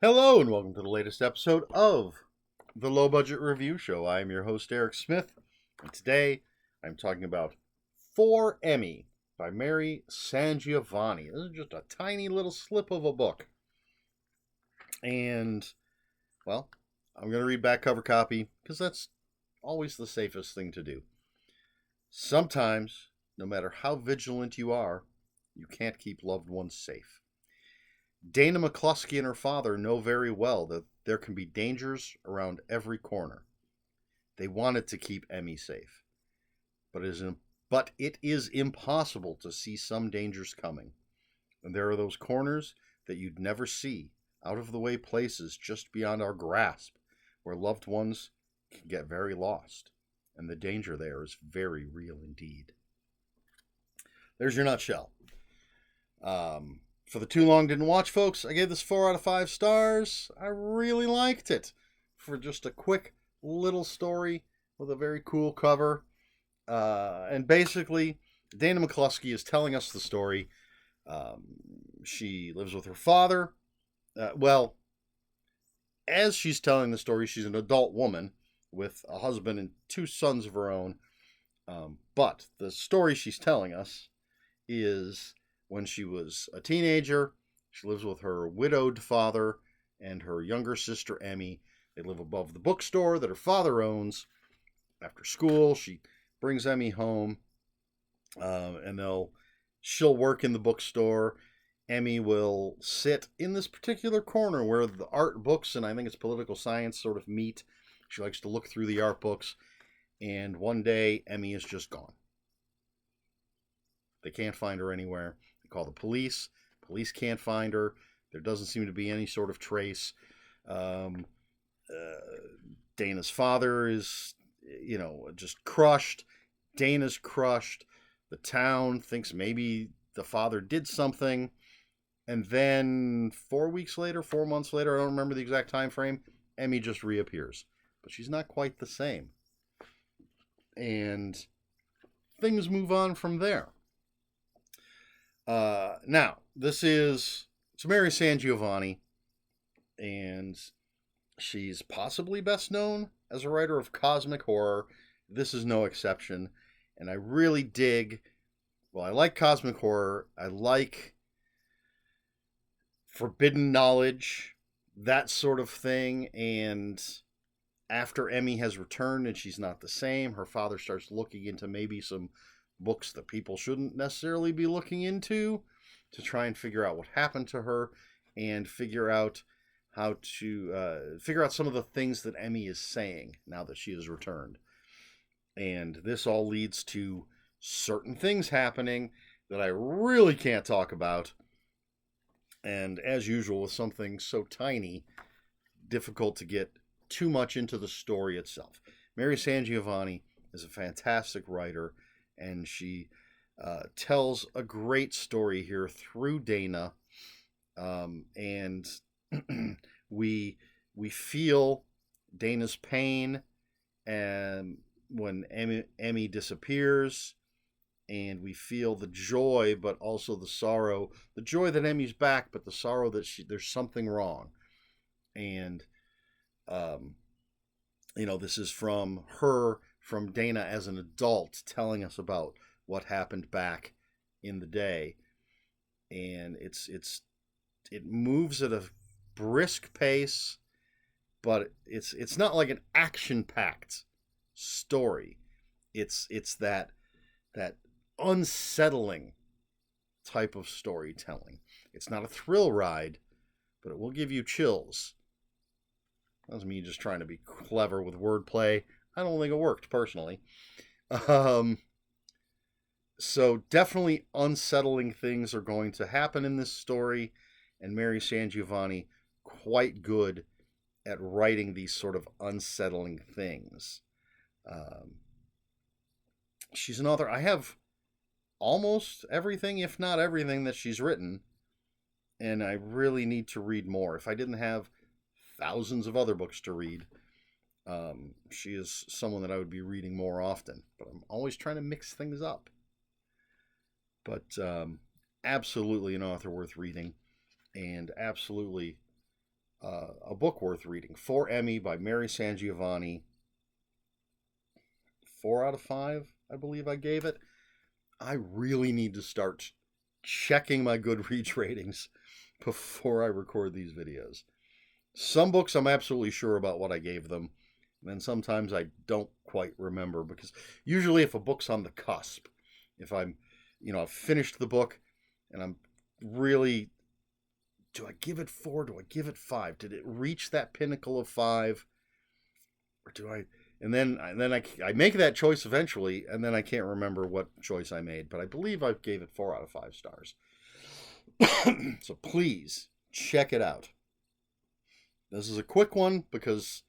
Hello and welcome to the latest episode of the Low Budget Review Show. I am your host, Eric Smith, and today I'm talking about For Emmy by Mary SanGiovanni. This is just a tiny little slip of a book. And, well, I'm going to read back cover copy because that's always the safest thing to do. Sometimes, no matter how vigilant you are, you can't keep loved ones safe. Dana McCluskey and her father know very well that there can be dangers around every corner. They wanted to keep Emmy safe, but it is impossible to see some dangers coming. And there are those corners that you'd never see, out of the way places just beyond our grasp, where loved ones can get very lost, and the danger there is very real indeed. There's your nutshell. For the too long didn't watch folks, I gave this 4 out of 5 stars. I really liked it. For just a quick little story with a very cool cover. And basically, Dana McCluskey is telling us the story. She lives with her father. As she's telling the story, she's an adult woman with a husband and 2 sons of her own. But the story she's telling us is when she was a teenager. She lives with her widowed father and her younger sister, Emmy. They live above the bookstore that her father owns. After school, she brings Emmy home, and she'll work in the bookstore. Emmy will sit in this particular corner where the art books and I think it's political science sort of meet. She likes to look through the art books, and one day Emmy is just gone. They can't find her anywhere. They call the police. Police can't find her. There doesn't seem to be any sort of trace. Dana's father is, just crushed. Dana's crushed. The town thinks maybe the father did something. And then 4 months later, I don't remember the exact time frame, Emmy just reappears. But she's not quite the same. And things move on from there. Now, it's Mary SanGiovanni, and she's possibly best known as a writer of cosmic horror. This is no exception, and I really I like cosmic horror. I like forbidden knowledge, that sort of thing, and after Emmy has returned and she's not the same, her father starts looking into maybe some books that people shouldn't necessarily be looking into to try and figure out what happened to her and figure out how to figure out some of the things that Emmy is saying now that she has returned. And this all leads to certain things happening that I really can't talk about. And as usual with something so tiny, difficult to get too much into the story itself. Mary SanGiovanni is a fantastic writer, and she tells a great story here through Dana, and we feel Dana's pain, and when Emmy disappears, and we feel the joy, but also the sorrow. The joy that Emmy's back, but the sorrow that there's something wrong, and this is from Dana as an adult telling us about what happened back in the day. And it moves at a brisk pace, but it's not like an action-packed story. It's that unsettling type of storytelling. It's not a thrill ride, but it will give you chills. That was me just trying to be clever with wordplay. I don't think it worked, personally. So definitely unsettling things are going to happen in this story, and Mary SanGiovanni quite good at writing these sort of unsettling things. She's an author. I have almost everything, if not everything, that she's written, and I really need to read more. If I didn't have thousands of other books to read, she is someone that I would be reading more often, but I'm always trying to mix things up. But absolutely an author worth reading, and absolutely a book worth reading. For Emmy by Mary SanGiovanni. 4 out of 5, I believe I gave it. I really need to start checking my Goodreads ratings before I record these videos. Some books I'm absolutely sure about what I gave them, and then sometimes I don't quite remember, because usually if a book's on the cusp, if I'm, I've finished the book and I'm really, do I give it 4? Do I give it 5? Did it reach that pinnacle of 5? Or do I? And then I make that choice eventually, and then I can't remember what choice I made, but I believe I gave it 4 out of 5 stars. So please check it out. This is a quick one because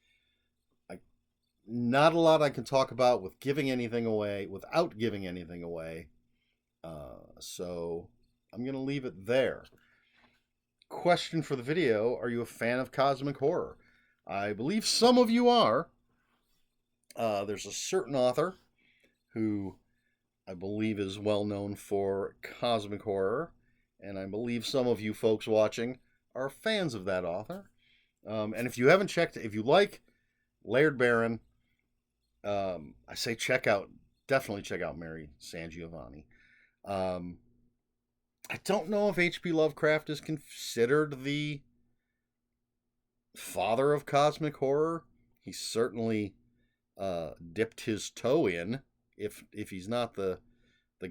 not a lot I can talk about without giving anything away. So I'm going to leave it there. Question for the video: are you a fan of cosmic horror? I believe some of you are. There's a certain author who I believe is well known for cosmic horror, and I believe some of you folks watching are fans of that author. And if you haven't checked, if you like Laird Barron, I say definitely check out Mary SanGiovanni. I don't know if H.P. Lovecraft is considered the father of cosmic horror. He certainly dipped his toe in. If he's not the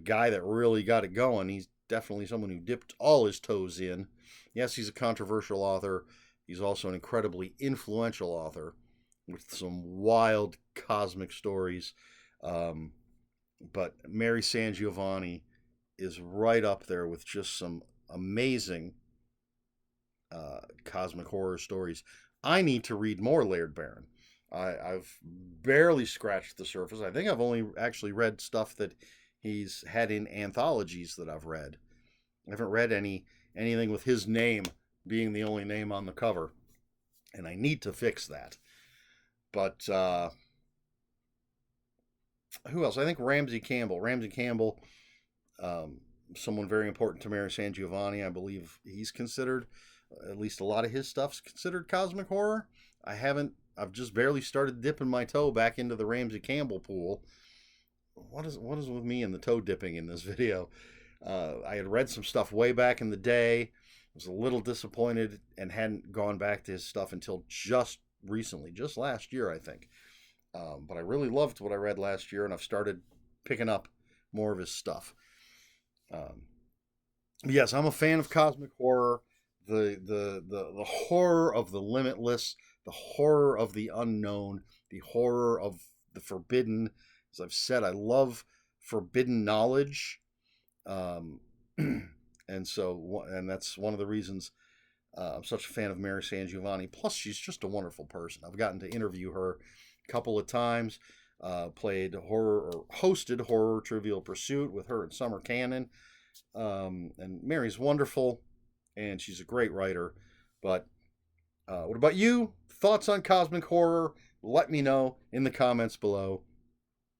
guy that really got it going, he's definitely someone who dipped all his toes in. Yes, he's a controversial author. He's also an incredibly influential author with some wild cosmic stories. But Mary SanGiovanni is right up there with just some amazing cosmic horror stories. I need to read more Laird Barron. I've barely scratched the surface. I think I've only actually read stuff that he's had in anthologies that I've read. I haven't read anything with his name being the only name on the cover, and I need to fix that. But who else? I think Ramsey Campbell. Someone very important to Mary SanGiovanni. I believe he's considered, at least a lot of his stuff's considered cosmic horror. I've just barely started dipping my toe back into the Ramsey Campbell pool. What is with me and the toe dipping in this video? I had read some stuff way back in the day. Was a little disappointed and hadn't gone back to his stuff until just recently, just last year, I think. But I really loved what I read last year, and I've started picking up more of his stuff. Yes, I'm a fan of cosmic horror. The horror of the limitless, the horror of the unknown, the horror of the forbidden. As I've said, I love forbidden knowledge. And that's one of the reasons I'm such a fan of Mary SanGiovanni. Plus, she's just a wonderful person. I've gotten to interview her a couple of times. Hosted Horror Trivial Pursuit with her and Summer Cannon. And Mary's wonderful, and she's a great writer. But what about you? Thoughts on cosmic horror? Let me know in the comments below.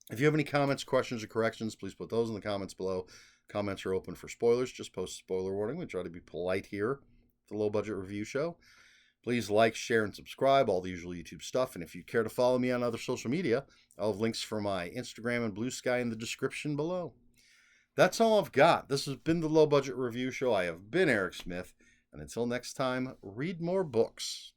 If you have any comments, questions, or corrections, please put those in the comments below. Comments are open for spoilers. Just post spoiler warning. We try to be polite here at the Low Budget Review Show. Please like, share, and subscribe, all the usual YouTube stuff. And if you care to follow me on other social media, I'll have links for my Instagram and Bluesky in the description below. That's all I've got. This has been the Low Budget Review Show. I have been Eric Smith. And until next time, read more books.